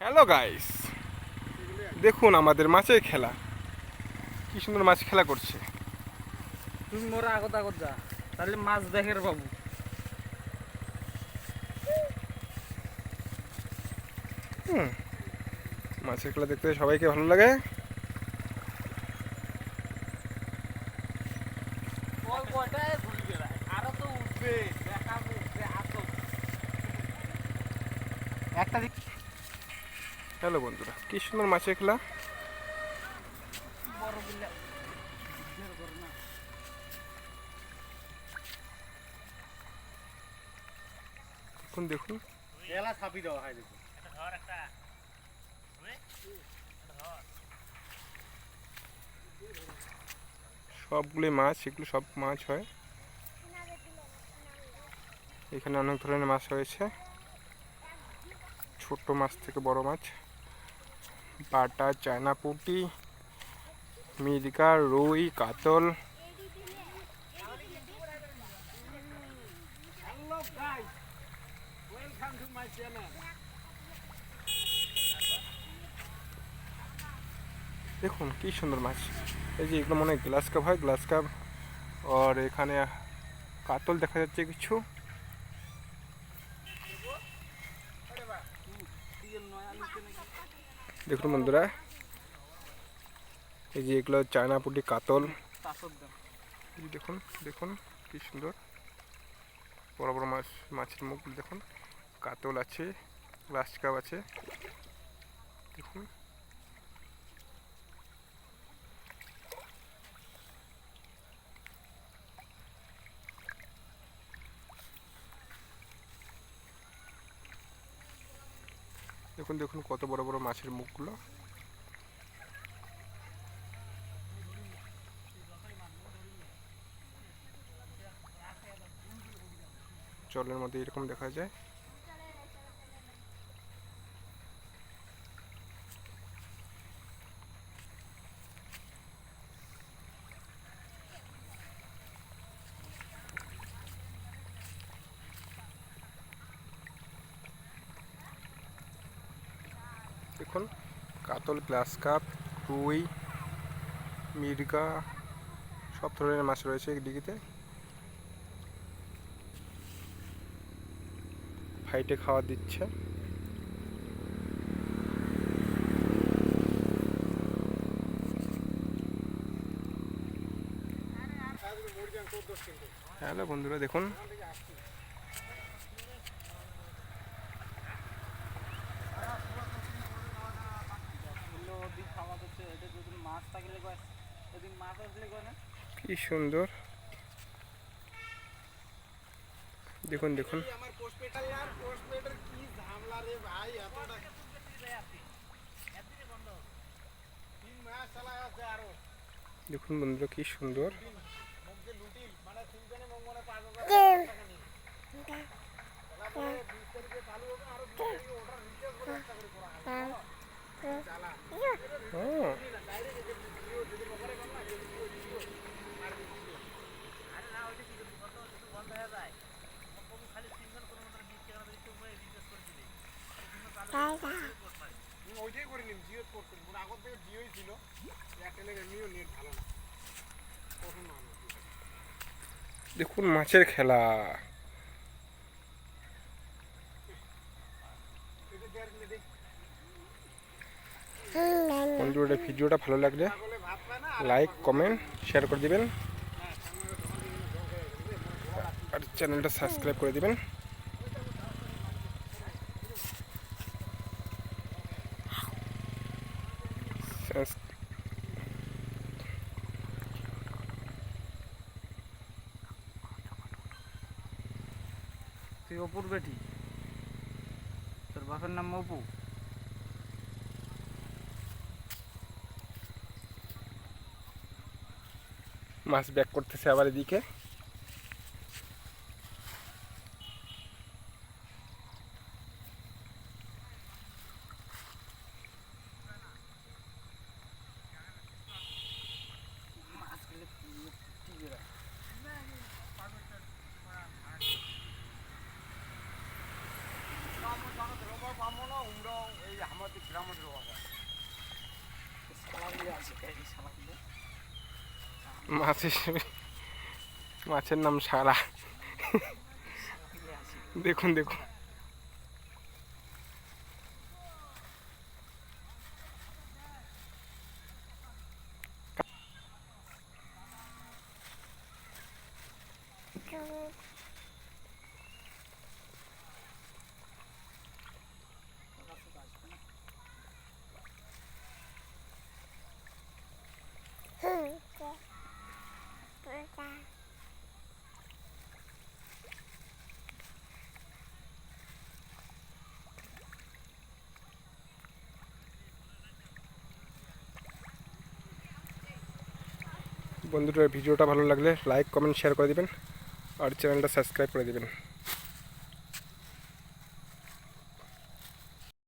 Hello guys, দেখুন আমাদের মাছের খেলা। কি সুন্দর মাছ খেলা করছে। তুমি মোরা আগত আগত যা, তাহলে মাছ দেখের বাবু। মাছের খেলা দেখতে সবাইকে ভালো লাগে। হ্যালো বন্ধুরা, কি সুন্দর মাছের খেলা। দেখুন দেখুন সবগুলি মাছ, এগুলো সব মাছ হয়। এখানে অনেক ধরনের মাছ হয়েছে, ছোট মাছ থেকে বড় মাছ, বাটা, চায়না পুঁটি, মিরগা, রুই, কাতল। দেখুন কি সুন্দর মাছ। এই যে এগুলো মনে হয় গ্লাস কাপ হয়, গ্লাস কাপ। আর এখানে কাতল দেখা যাচ্ছে কিছু। দেখুন বন্ধুরা, এই যে এগুলো চায়না পুঁটি, কাতল। দেখুন দেখুন কি সুন্দর বড় বড় মাছ, মাছের মুখগুলো দেখুন। কাতল আছে, গ্লাস কাপ আছে, দেখুন। দেখুন দেখুন কত বড় বড় মাছের মুখগুলো। জলের মধ্যে এরকম দেখা যায়। দেখুন কাতল, গ্লাস কাপ, রুই, মিরগা, সব ধরনের মাছ রয়েছে এই দিঘিতে। ফাইটে খাওয়া দিচ্ছে। হ্যালো বন্ধুরা, দেখুন কি সুন্দর। দেখুন দেখুন দেখুন বন্ধুরা কি সুন্দর। ওইটাই করে নিন, জিও করতেন আগর থেকে জিওই ছিল, এয়ারটেলের এমনিও নেট ভালো না। দেখুন মাছের খেলা। বন্ধুরা ভিডিওটা ভালো লাগলে লাইক, কমেন্ট, শেয়ার করে দিবেন আর চ্যানেলটা সাবস্ক্রাইব করে দিবেন। তুই অপুর বেটি, তোর বাপের নাম অপু। মাছ ব্যাক করতেছে আবার এদিকে। মাছের মাছের নাম শালা। দেখুন দেখুন বন্ধুরা, ভিডিওটা ভালো লাগলে লাইক কমেন্ট শেয়ার করে দিবেন আর চ্যানেলটা সাবস্ক্রাইব করে দিবেন।